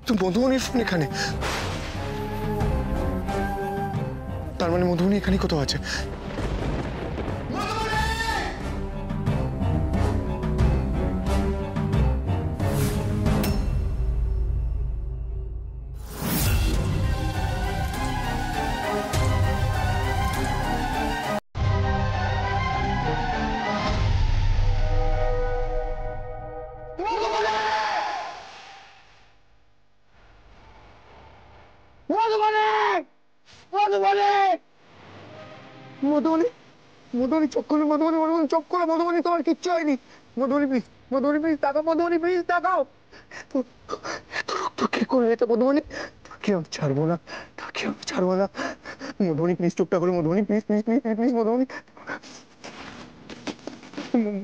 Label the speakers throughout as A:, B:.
A: তো মধুবনীর ফোন এখানে, তার মানে মধুবনী এখানে কোথাও আছে। মধুবনী, মধুবনী চোখ খোলো, মধুবনী, মধুবনী চোখ খোলো, মধুবনী তোমার কিচ্ছু হয়নি। মধুবনী প্লিজ, মধুবনী প্লিজ তাকাও, মধুবনী প্লিজ তাকাও। তো কি করে এটা মধুবনী? তাকে আমি ছাড়বো না, তাকে আমি ছাড়বো না। মধুবনী প্লিজ চোখটা খোলো, Madhubani please please please please Madhubani,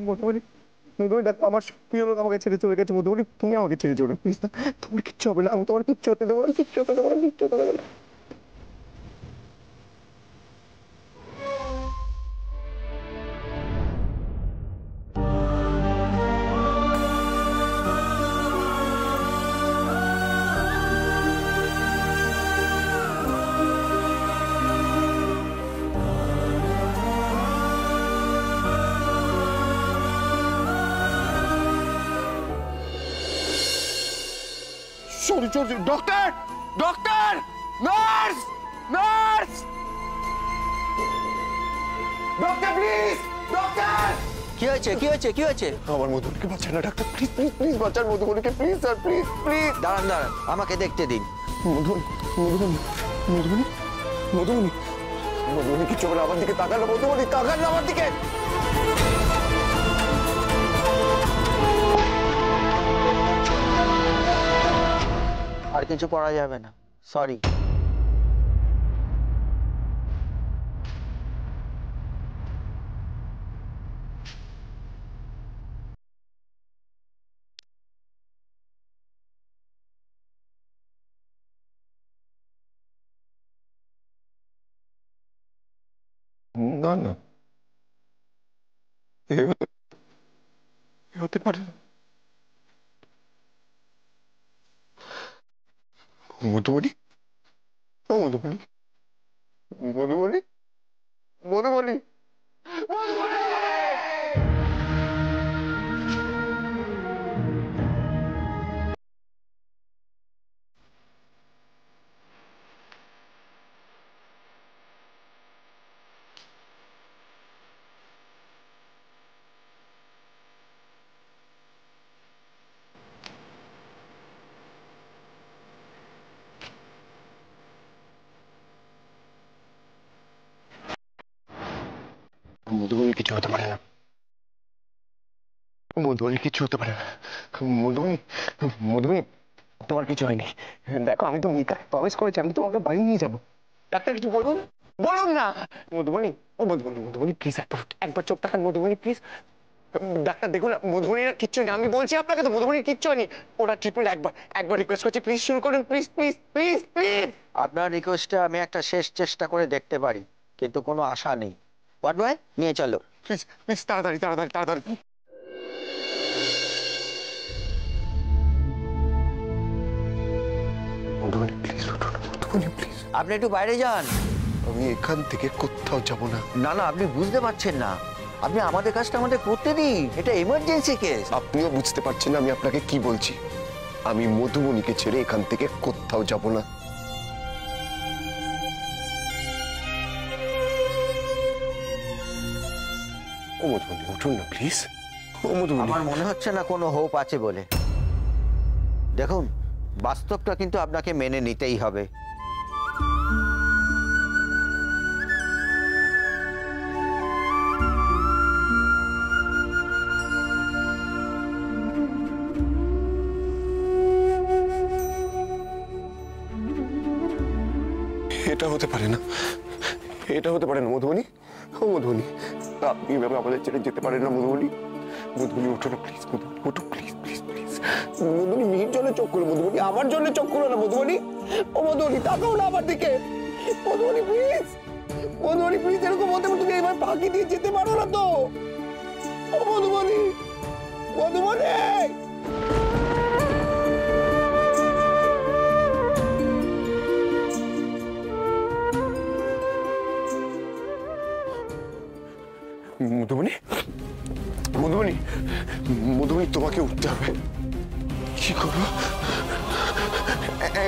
A: Madhubani, Madhubani দেখো আমার প্রিয় লোক আমাকে ছেড়ে চলে গেছে। মধুবনী তুমি আমাকে ছেড়ে চলে প্লিজ না, তোমার কিচ্ছু হবে না, আমি তোমার কিচ্ছু হতে দেবো না, কিচ্ছু হতে দেবো না, কিচ্ছু হতে দেবো না। Doctor, doctor, nurse, nurse, doctor please, doctor.
B: কি হয়েছে, কি হয়েছে, কি হয়েছে?
A: আমার মধুবনীকে বাঁচান না ডাক্তার, প্লিজ প্লিজ প্লিজ বাঁচান মধুবনীকে, প্লিজ স্যার, প্লিজ প্লিজ।
B: দাঁড়ান দাঁড়ান, আমাকে দেখতে দিন।
A: মধুবনী, মধুবনী, মধুবনী, মধুবনী, মধুবনী কি চোখ আমার দিকে তাকান না, মধুবনী তাকান না আমার দিকে।
B: আর কিছু করা যাবে না, সরি।
A: না না, এ হতে পারে না। মধুবনী, ও মধুবনী, মধুবনী, মধুবনী, মধুবনী কিছু হতে পারে না, মধুবনী কিছু হতে পারে না, মধুবনী, মধুবনী তোমার কিছু হয়নি। দেখো আমি তো মিতাকে প্রমিস করেছি আমি তোমাকে বাড়ি নিয়ে যাবো। ডাক্তার কিছু বলুন, বলুন না। মধুবনী, ও মধুবনী, মধুবনী প্লিজ একবার চোখ তাকান মধুবনী প্লিজ। ডাক্তার দেখুন মধুবনীর কিচ্ছু নেই, আমি বলছি আপনাকে তো মধুবনীর কিচ্ছু হয়নি। ওরা ট্রিটমেন্ট একবার একবার রিকোয়েস্ট করছি প্লিজ শুরু করুন, প্লিজ প্লিজ প্লিজ প্লিজ।
B: আপনার রিকোয়েস্টে আমি একটা শেষ চেষ্টা করে দেখতে পারি, কিন্তু কোনো আশা নেই। হোয়াট বয়, নিয়ে চলো
A: প্লিজ প্লিজ তাড়াতাড়ি তাড়াতাড়ি তাড়াতাড়ি। মধুবনী প্লিজ উঠুন, মধুবনী প্লিজ।
B: আপনি একটু বাইরে যান।
A: আমি এখান থেকে কোথাও যাব না।
B: না না, আপনি বুঝতে পারছেন না, আপনি আমাদের কাজটা আমাদের করতে দিন, এটা এমার্জেন্সি কেস।
A: আপনিও বুঝতে পারছেন না আমি আপনাকে কি বলছি। আমি মধুবনীকে ছেড়ে এখান থেকে কোথাও যাব না। ও মধুবনী উঠুন না প্লিজ। ও মধুবনী,
B: আমার মনে হচ্ছে না কোনো হোপ আছে বলে। দেখুন, বাস্তবটা কিন্তু আপনাকে মেনে নিতেই হবে।
A: এটা হতে পারে না, এটা হতে পারে না মধুবনী। ও মধুবনী, আপনি এভাবে আমাদের ছেড়ে যেতে পারেন না মধুবনী। মধুবনী ওঠো না প্লিজ, মধুবনী ওঠো please please please. Madhubani Mihir জন্য চোখ করো মধুবনী, আমার জন্য চোখ করো না মধুবনী। ও মধুবনী তাকাও না আমার দিকে মধুবনী প্লিজ। মধুবনী প্লিজ, এরকম হতে তুমি এবার ফাঁকি দিয়ে যেতে পারো না তো। ও মধুবনী, মধুবনী। আমাকে উঠতে হবে। কি করবো?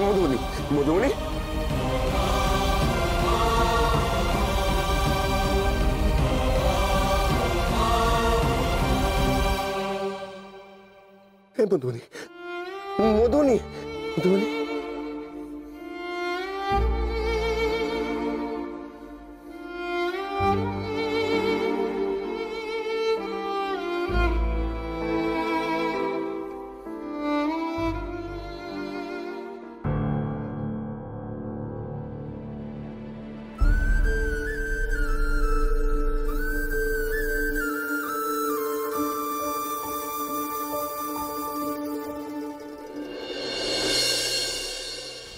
A: মধুবনী, মধুবনী, মধুবনী, মধুবনী, মধুবনী,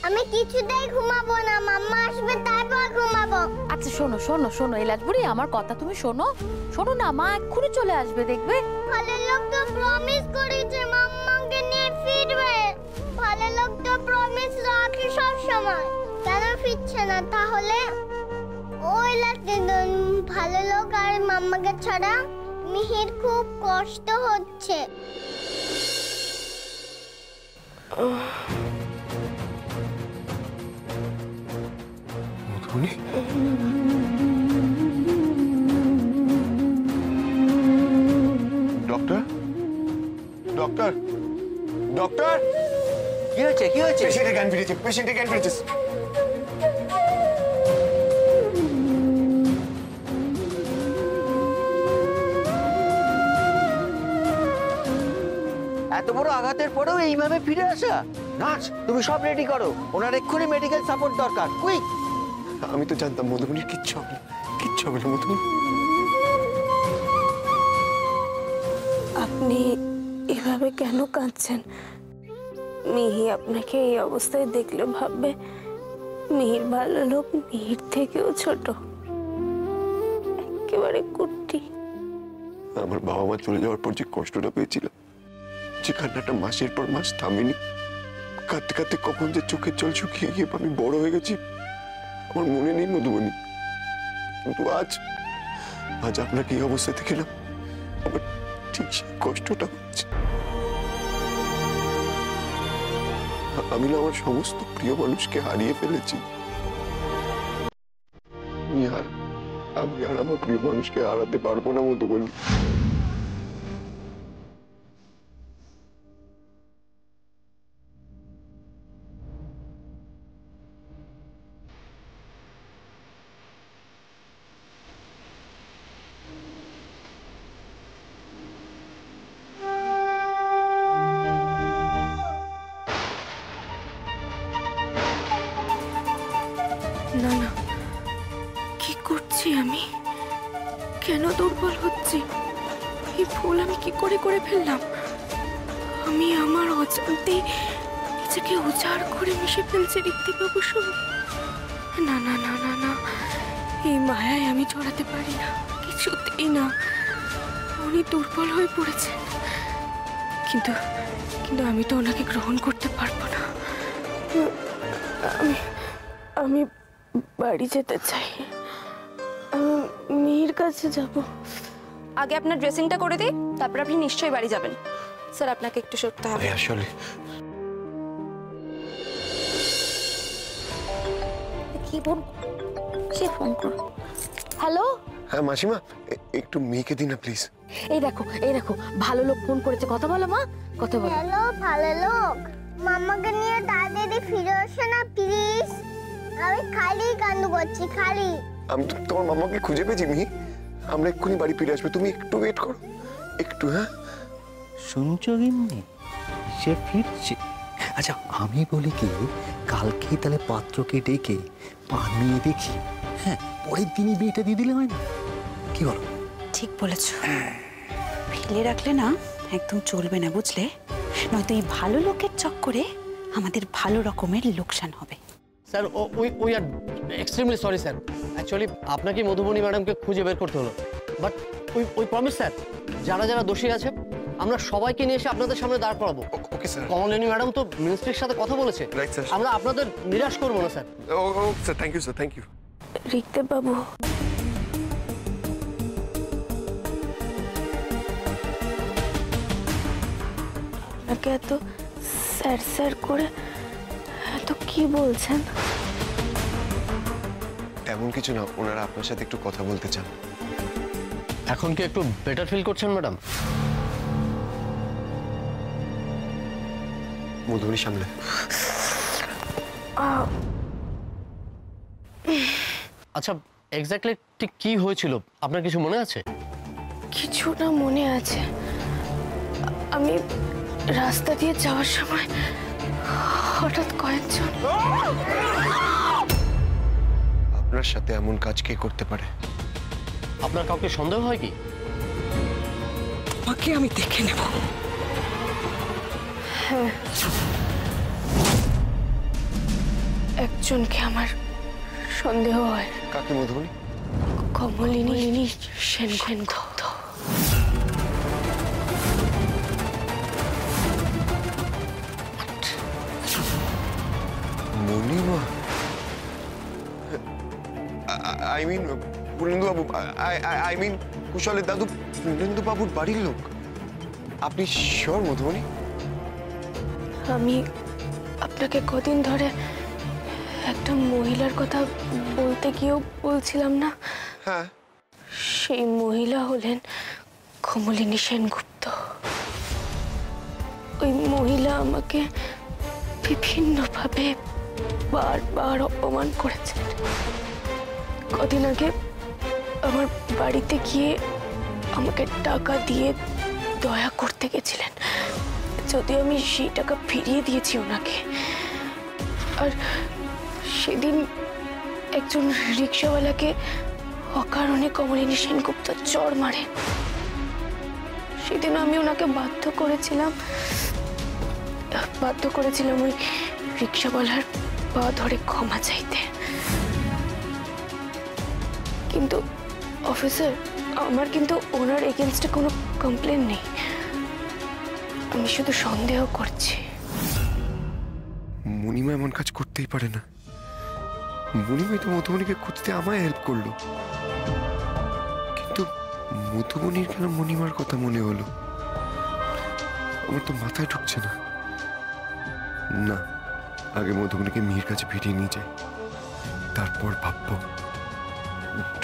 C: আমি কিছুতেই ঘুমাবো না, মাম্মা আসবে তারপর ঘুমাবো।
D: আচ্ছা শোনো শোনো শোনো এলাচবুড়ি, আমার কথা তুমি শোনো। শোনো না, মা এক্ষুনি চলে আসবে, দেখবে।
C: ভালো লোক তো প্রমিস করেছে মাম্মাকে নিয়ে ফিরবে। ভালো লোক তো প্রমিস রাখে সব সময়, কেন ফিরছে না তাহলে? ওই লাগছে ভালো লোক আর মাম্মাকে ছাড়া মিহির খুব কষ্ট হচ্ছে।
A: মধুবনী, ডক্টর, ডক্টর, ডক্টর,
B: কি হয়েছে, কি হয়েছে?
A: পেশেন্টের জ্ঞান ফিরেছে, পেশেন্টের জ্ঞান ফিরেছে।
B: এত বড় আঘাতের পরেও এইভাবে ফিরে আসা? নার্স, তুমি সব রেডি করো, ওনার এক্ষুনি মেডিকেল সাপোর্ট দরকার, কুইক।
A: আমি তো জানতাম মধুবনীর কিচ্ছু হবে না, কিচ্ছু হবে না মধুবনী।
E: আপনি এভাবে কেন কাঁদছেন? মিহি আপনাকে এই অবস্থায় দেখলে ভাববে মিহির ভালো লোক মিহির থেকেও ছোট, একেবারে কুট্টি।
A: আমার বাবা মা চলে যাওয়ার পর যে কষ্টটা পেয়েছিলাম, যে কান্নাটা মাসের পর মাস থামেনি, কাঁদতে কাঁদতে কখন যে চোখের জল শুকিয়ে গিয়ে আমি বড় হয়ে গেছি আমার মনে নেই মধুবনী। কিন্তু আজ আজ আপনাকে এই অবস্থায় দেখে না আমার ঠিক সেই কষ্টটা হচ্ছে। আমি না আমার সমস্ত প্রিয় মানুষকে হারিয়ে ফেলেছি। আমি আর আমার প্রিয় মানুষকে হারাতে পারবো না মধুবনী।
E: না না, কি করছি আমি? কেন দুর্বল হচ্ছি? এই ভুল আমি কি করে করে ফেললাম? আমি আমার অজান্তে নিজেকে উজাড় করে মিশে ফেলছি ঋত্বিকবাবুর সঙ্গে। না না না না না, এই মায়ায় আমি জড়াতে পারি না, কিছুতেই না। উনি দুর্বল হয়ে পড়েছেন, কিন্তু কিন্তু আমি তো ওনাকে গ্রহণ করতে পারবো না। আমি বাড়ি যেতে চাই, আমি মেয়ের কাছে যাব।
F: আগে আপনার ড্রেসিংটা করে দিই, তারপর আপনি নিশ্চয়ই বাড়ি যাবেন। স্যার, আপনাকে একটু সরতে হবে।
A: আসলে
D: কি ফোন, সে ফোন করো। হ্যালো,
A: হ্যাঁ মাসিমা, একটু মেয়েকে দিন না প্লিজ।
D: এই দেখো এই দেখো, ভালো লোক ফোন করেছে, কথা বলো মা, কথা বলো।
C: হ্যালো ভালো লোক, মাম্মাকে নিয়ে তাড়াতাড়ি ফিরে আসো না প্লিজ। আমি খালি কান্দ করছি, খালি।
A: আমি তো তোমার মামাকে খুঁজে পেয়েছি মিহি, আমরা এক্ষুনি বাড়ি ফিরে আসবো, তুমি একটু ওয়েট করো একটু। হ্যাঁ
G: শুনছো গিন্নি, সে ফিরছে। আচ্ছা আমি বলি কি, কালকেই তাহলে পাত্রকে ডেকে পান নিয়ে দেখি, হ্যাঁ পরের দিনই বিয়েটা দিয়ে দিলে হয় না? কি বলো?
H: ঠিক বলেছ, ফেলে রাখলে না একদম চলবে না, বুঝলে? নয়তো এই ভালো লোকের চক্করে আমাদের ভালো রকমের লোকসান হবে।
I: Sir we are extremely sorry sir. Actually আপনাকে মধুবনী ম্যাডামকে খুঁজে বের করতে হলো, বাট উই প্রমিস স্যার, যারা যারা দোষী আছে আমরা সবাইকে নিয়ে এসে আপনাদের সামনে দাঁড় করাবো।
A: Okay sir.
I: কমলিনী ম্যাডাম তো মিনিস্ট্রির সাথে কথা বলেছে,
A: রাইট স্যার।
I: আমরা আপনাদের নিরাশ করবো না স্যার।
A: ও sir, thank you sir, thank you.
E: ঋত্বিকবাবু, আমাকে এত স্যার স্যার করে এত কি বলছেন?
A: তেমন কিছু না, ওনারা আপনার সাথে একটু কথা বলতে চান।
I: এখন কি একটু বেটার ফিল করছেন ম্যাডাম?
A: মধুবনী সামলে।
I: আচ্ছা, এক্স্যাক্টলি ঠিক কি হয়েছিল আপনার কিছু মনে আছে?
E: কিছুটা মনে আছে। আমি রাস্তা দিয়ে যাওয়ার সময় হঠাৎ কয়েকজন
A: আপনার সাথে এমন কাজ কে করতে পারে?
I: আপনার কাউকে সন্দেহ হয় কি?
E: আমাকে আমি দেখে নেব। হ্যাঁ, একজনকে আমার সন্দেহ হয়।
A: কাকে Madhubani?
E: Kamalini Sengupta.
A: Monima? I mean পুরেন্দু Babu, I mean কুশলের দাদু পুরেন্দু বাবুর বাড়ির লোক। আপনি শিওর মধুবনী?
E: আমি আপনাকে কদিন ধরে একটা মহিলার কথা বলতে গিয়েও বলছিলাম না?
A: হ্যাঁ।
E: সেই মহিলা হলেন কমলিনী সেনগুপ্ত। ওই মহিলা আমাকে বিভিন্নভাবে বারবার অপমান করেছেন। কদিন আগে আমার বাড়িতে গিয়ে আমাকে টাকা দিয়ে দয়া করতে গেছিলেন, যদিও আমি সেই টাকা ফিরিয়ে দিয়েছি ওনাকে। আর সেদিন একজন রিক্সাওয়ালাকে অকারণে কমলিনী সেনগুপ্ত চড় মারে। সেদিন আমি ওনাকে বাধ্য করেছিলাম ওই রিক্সাওয়ালার পা ধরে ক্ষমা চাইতে। কিন্তু অফিসার, আমার কিন্তু ওনার এগেনস্টে কোনো কমপ্লেন নেই। আমি শুধু সন্দেহ করছি।
A: মণিমা এমন কাজ করতেই পারে না। মণিমাই তো মধুবনীকে খুঁজতে আমায় হেল্প করলো, কিন্তু মধুবনীর কেন মণিমার কথা মনে হলো? আমার তো মাথায় ঢুকছে না। না, আগে মধুবনীকে মিহির কাছে ফিরিয়ে নিয়ে যাই, তারপর ভাববো।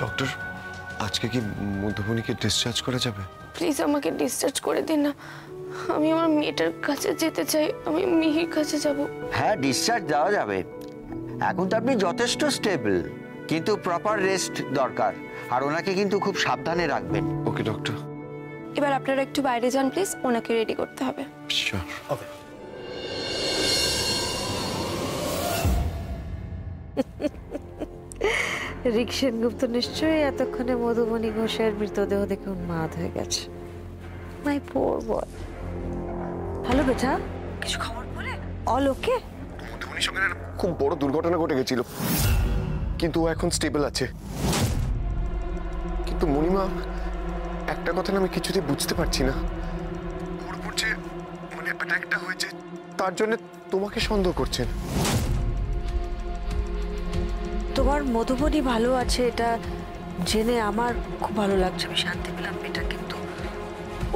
A: ডক্টর, আজকে কি মধুবনীকে ডিসচার্জ করা যাবে?
E: প্লিজ আমাকে ডিসচার্জ করে দিন না। আমি আমার মেয়েটার কাছে যেতে চাই। আমি মিহির কাছে যাব।
B: হ্যাঁ, ডিসচার্জ দেওয়া যাবে। এখন তো আপনি যথেষ্ট স্টেবল, কিন্তু প্রপার রেস্ট দরকার। আর ওনাকে কিন্তু খুব সাবধানে রাখবেন।
A: ওকে ডক্টর।
F: এবার আপনারা একটু বাইরে যান প্লিজ, ওনাকে রেডি করতে হবে।
A: শিওর।
I: ওকে।
J: রিক সেনগুপ্ত নিশ্চয়ই এতক্ষণে মধুবনী ঘোষের মৃতদেহ দেখে উন্মাদ হয়ে গেছে। মাই পোর বয়। হ্যালো বেটা, কিছু খবর বলে? অল ওকে?
A: মধুবনীর সঙ্গে একটা খুব বড় দুর্ঘটনা ঘটে গেছিল, কিন্তু ও এখন স্টেবল আছে। কিন্তু মণিমা, একটা কথা না আমি কিছুতেই বুঝতে পারছি না। ওর উপর যে মানে অ্যাটাকটা হয়েছে, তার জন্য তোমাকে সন্দেহ করছেন।
J: তোমার মধুবনী ভালো আছে এটা জেনে আমার খুব ভালো লাগছে, আমি শান্তি পেলাম বেটা। কিন্তু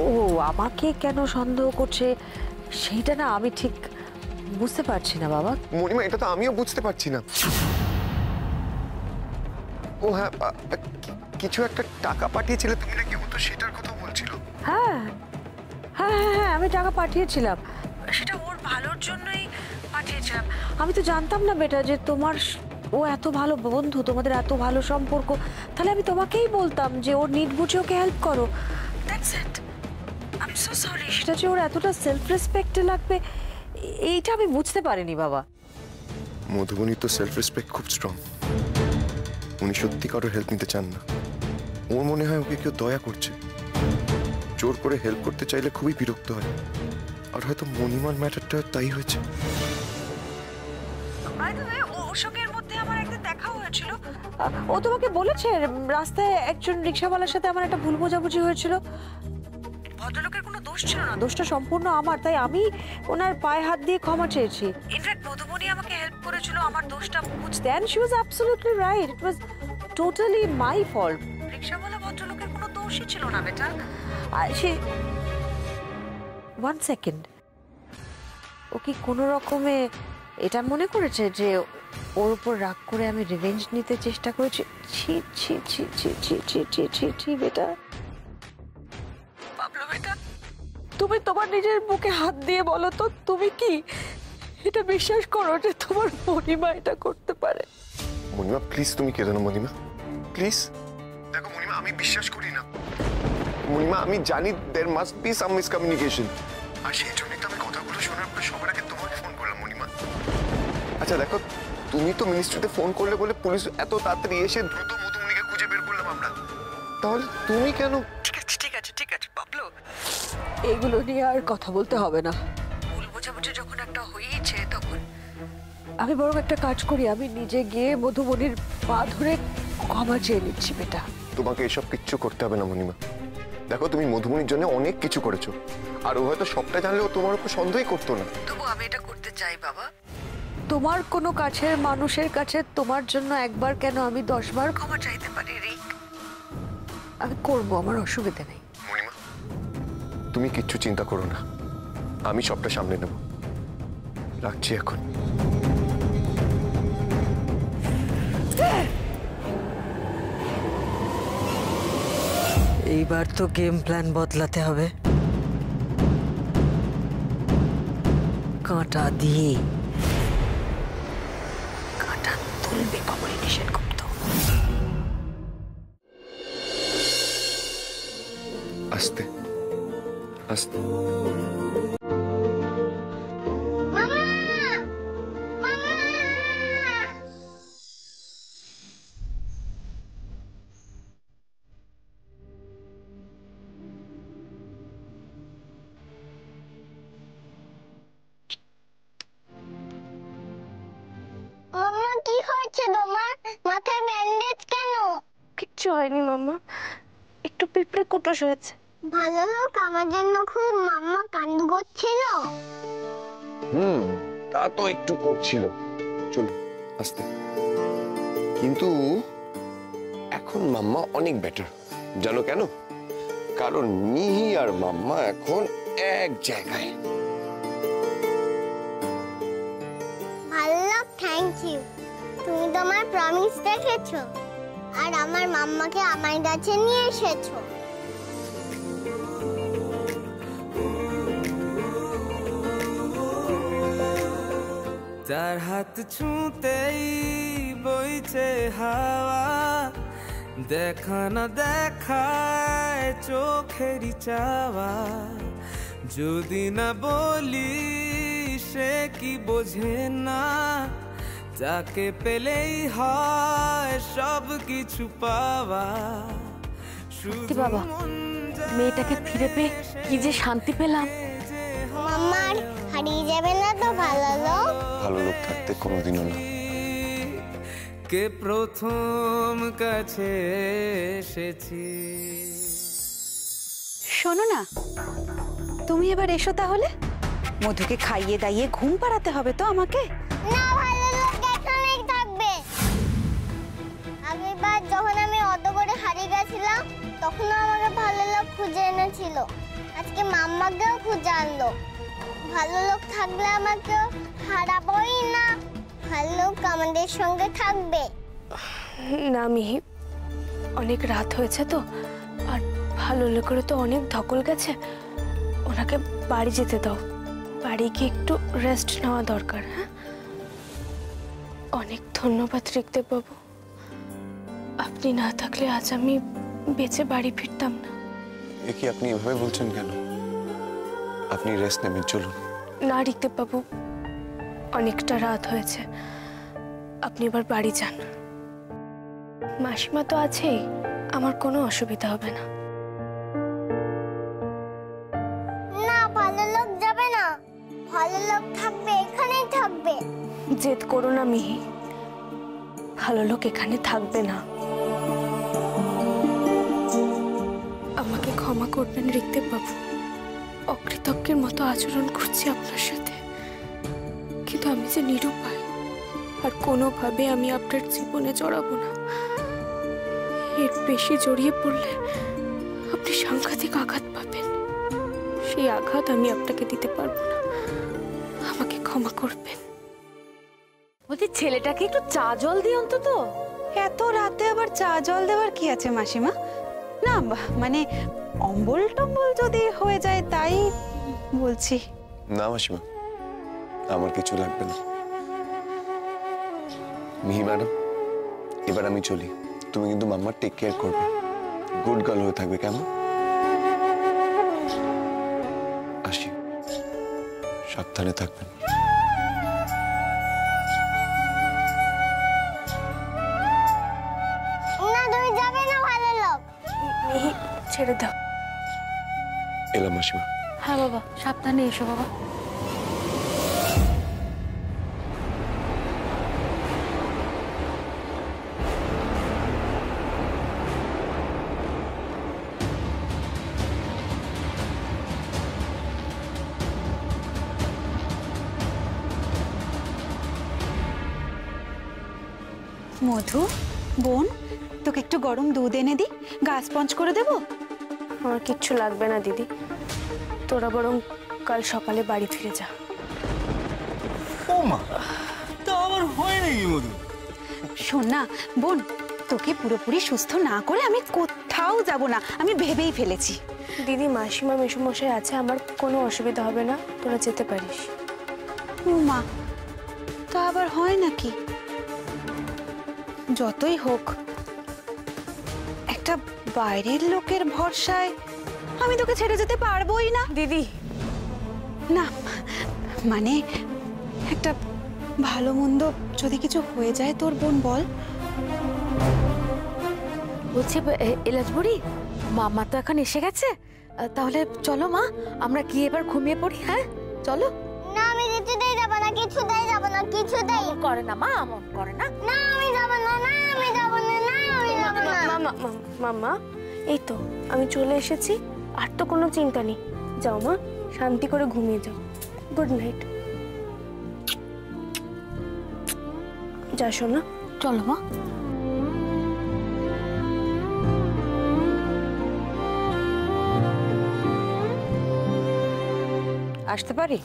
J: ও আমাকে কেন সন্দেহ করছে সেইটা না আমি ঠিক বুঝতে পারছি না বাবা।
A: মণিমা, এটা তো আমিও বুঝতে পারছি না। ও হ্যাঁ, কিছু একটা টাকা পাঠিয়েছিলে তুমি নাকি? ও তো সেটার কথা বলছিল।
J: হ্যাঁ হ্যাঁ হ্যাঁ হ্যাঁ, আমি টাকা পাঠিয়েছিলাম, সেটা ওর ভালোর জন্যই পাঠিয়েছিলাম। আমি তো জানতাম না বেটা যে তোমার ও এত ভালো বন্ধু, তোমাদের এত ভালো সম্পর্ক। তাহলে আমি তোমাকেই বলতাম যে ওর নিট বুঝে ওকে হেল্প করো। That's it. I am so sorry. সেটা যে ওর এতটা সেলফ রেসপেক্টে লাগবে এইটা আমি বুঝতে পারিনি বাবা।
A: মধুবনী তো সেলফ রেসপেক্ট খুব স্ট্রং। উনি সত্যি কারোর হেল্প নিতে চান না। ওর মনে হয় ওকে কেউ দয়া করছে। জোর করে হেল্প করতে চাইলে খুবই বিরক্ত হয়। আর হয়তো মণিমার ম্যাটারটা তাই হয়েছে।
J: ওর সঙ্গে এর মধ্যে আমার একদিন দেখা হয়েছিল। ও তোমাকে বলেছে রাস্তায় একজন রিক্সাওয়ালার সাথে আমার একটা ভুল বোঝাবুঝি হয়েছিল। ভদ্রলোকের কোনো দোষ ছিল না, দোষটা সম্পূর্ণ আমার। তাই আমি ওনার পায়ে হাত দিয়ে ক্ষমা চেয়েছি। ইনফ্যাক্ট মধুবনী আমাকে হেল্প করেছিল আমার দোষটা বুঝতে। And she was absolutely right. It was totally my fault. রিক্সাওয়ালা ভদ্রলোকের কোনো দোষই ছিল না বেটা। আর সে ওয়ান সেকেন্ড, ও কি কোনো রকমে এটা মনে করেছে যে ওর উপর রাগ করে আমি রিভেঞ্জ নিতে চেষ্টা করেছি? ছি ছি ছি ছি ছি ছি ছি ছি ছি বেটা, বাবলু বেটা, তুমি তোমার নিজের বুকে হাত দিয়ে বলো তো, তুমি কি এটা বিশ্বাস করো যে তোমার মণিমা এটা করতে পারে?
A: মণিমা প্লিজ তুমি কেঁদো না মণিমা, প্লিজ। দেখো মণিমা, আমি বিশ্বাস করি না মণিমা, আমি জানি there must be some miscommunication, আর সেই জন্যই তো আমি কথাগুলো শোনার পর সবার আগে তোমাকে ফোন করলাম মণিমা। আচ্ছা দেখো, তুমি তো মিনিস্ট্রিতে ফোন করলে বলে পুলিশ এত তাড়াতাড়ি এসে দ্রুত মধুমণিকে খুঁজে বের করলাম আমরা, তাহলে তুমি কেন?
J: ঠিক আছে ঠিক আছে ঠিক আছে বাবলু, এইগুলো নিয়ে আর কথা বলতে হবে না। ভুল বোঝাবুঝি যখন একটা হয়েছে তখন আমি বরং একটা কাজ করি, আমি নিজে গিয়ে মধুমণির পা ধরে ক্ষমা চেয়ে নিচ্ছি বেটা।
A: তোমাকে এসব কিচ্ছু করতে হবে না মণিমা। দেখো তুমি মধুমণির জন্য অনেক কিছু করেছো, আর ও হয়তো সবটা জানলেও তোমার উপর সন্দেহই করতো না।
J: তবু আমি এটা করতে চাই বাবা। তোমার কোনো কাছের মানুষের কাছে তোমার জন্য একবার কেন আমি 10 বার ক্ষমা চাইতে পারি রিক? আমি করবো, আমার অসুবিধা নেই।
A: মণিমা তুমি কিচ্ছু চিন্তা করো না, আমি সবটা সামলে নেব। রাখছি এখন।
J: এইবার তো গেম প্ল্যান বদলাতে হবে, কাঁটা দিয়ে কাঁটা তুলবে বাবুরি নিষেধ করত।
A: আস্তে আস্তে।
C: মাম্মা কি হয়েছে তোমার? মাথায় ব্যান্ডেজ কেন?
F: কিচ্ছু হয়নি মাম্মা, একটু পিঁপড়ে কুটুস হয়েছে।
C: ভালো লোক আমার জন্য খুব মাম্মা কান্দ করছিল।
A: তা তো একটু করছিল। চলো আস্তে। কিন্তু এখন মাম্মা অনেক বেটার, জানো কেন? কারণ মিহি আর মাম্মা এখন এক জায়গায়।
C: ভালো লোক, থ্যাংক ইউ। তুমি তোমার প্রমিস রেখেছো আর আমার মাম্মাকে আমার কাছে নিয়ে এসেছো।
K: তার হাত ছুঁতেই বইছে হাওয়া, দেখা না দেখায় চোখেরই চাওয়া, যদি না বলি সে কি বোঝে না, যাকে পেলেই হয় সব কিছু পাওয়া।
D: সত্যি বাবা, মেয়েটাকে ফিরে পেয়ে কি যে শান্তি পেলাম।
C: মাম্মার হারিয়ে যাবে না তো ভালো লোক?
A: ভালো লোক থাকতে কোনোদিনও না।
K: কে প্রথম কাছে এসেছি।
H: শোনো না, তুমি এবার এসো তাহলে। মধুকে খাইয়ে দাইয়ে ঘুম পাড়াতে হবে তো আমাকে।
C: না, ভালো লোক এখানেই থাকবে। আগেরবার যখন আমি অত করে হারিয়ে গেছিলাম তখন আমাকে ভালো লোক খুঁজে এনেছিল, আজকে মাম্মাকেও খুঁজে আনলো। ভালো লোক থাকলে আমাকে হারাবোই না, ভালো লোক আমাদের সঙ্গে থাকবে।
F: না মিহি, অনেক রাত হয়েছে তো, আর ভালো লোকের তো অনেক ধকল গেছে, ওনাকে বাড়ি যেতে দাও। বাড়ি গিয়ে একটু রেস্ট নেওয়া দরকার। হ্যাঁ, অনেক ধন্যবাদ রিকদেব বাবু, আপনি না থাকলে আজ আমি বেঁচে বাড়ি ফিরতাম না।
A: এ কি আপনি এভাবে বলছেন কেন? আপনি রেস্ট নেবেন, চলুন।
F: না রিকদেব বাবু, অনেকটা রাত হয়েছে, আপনি এবার বাড়ি যান। মাসিমা তো আছেই, আমার কোনো অসুবিধা হবে না।
C: না, ভালো লোক যাবে না, ভালো লোক থাকবে, এখানেই থাকবে।
F: জেদ করো না মিহি, ভালো লোক এখানে থাকবে না। আমাকে ক্ষমা করবেন রিকদেব বাবু, অকৃতজ্ঞের মতো আচরণ করছি আপনার সাথে, কিন্তু আমি যে নিরুপায়, আর কোনোভাবে আমি আপনার জীবনে জড়াবো না। এর বেশি জড়িয়ে পড়লে আপনি সাংঘাতিক আঘাত পাবেন, সেই আঘাত আমি আপনাকে দিতে পারবো না। আমাকে ক্ষমা করবেন।
D: বলছি ছেলেটাকে একটু চা জল দিই অন্তত।
H: এত রাতে আবার চা জল দেওয়ার কি আছে মাসিমা? না মানে অম্বল টম্বল যদি হয়ে যায় তাই বলছি।
A: না মাসিমা, আমার কিছু লাগবে না। মিহি ম্যাডাম, এবার আমি চলি। তুমি কিন্তু মাম্মার টেক কেয়ার করবে, গুড গার্ল হয়ে থাকবে, কেমন? আসি, সাবধানে থাকবেন।
C: না তুমি যাবে না, ভালো লোক।
F: মিহি ছেড়ে দাও।
A: এলাম মাসিমা।
D: হ্যাঁ বাবা, সাবধানে এসো বাবা।
H: মধু, বোন, তোকে একটু গরম দুধ এনে দি, গা স্পঞ্জ করে দেবো?
F: আমার কিচ্ছু লাগবে না দিদি, তোরা বরং কাল সকালে বাড়ি ফিরে যা।
G: ও মা, তা আমার হয় নাকি মধু?
H: শোন না বোন, তোকে পুরোপুরি সুস্থ না করে আমি কোথাও যাব না, আমি ভেবেই ফেলেছি।
F: দিদি, মাসিমা মেসোমশাই আছে, আমার কোনো অসুবিধা হবে না, তোরা যেতে পারিস।
H: ও মা, তা আবার হয় নাকি? যতই হোক একটা বাইরের লোকের ভরসায় আমি তোকে ছেড়ে যেতে পারবোই না।
F: দিদি
H: না মানে একটা ভালো মন্দ যদি কিছু হয়ে যায় তোর, বোন বল।
D: বলছি এলাচ বুড়ি, মামা তো এখন এসে গেছে, তাহলে চলো মা, আমরা গিয়ে এবার ঘুমিয়ে পড়ি। হ্যাঁ চলো।
C: না আমি কিছুতেই যাব না, কিছুতেই যাব না, কিছুতেই
D: করে না মা, এমন করে না।
C: না আমি যাব না, না আমি যাব না, না আমি যাব না।
F: মামা, এই তো আমি চলে এসেছি, আর তো কোনো চিন্তা নেই। যাও মা, শান্তি করে ঘুমিয়ে যাও। Good night. যা শোনা।
D: চলো মা।
J: আসতে পারি?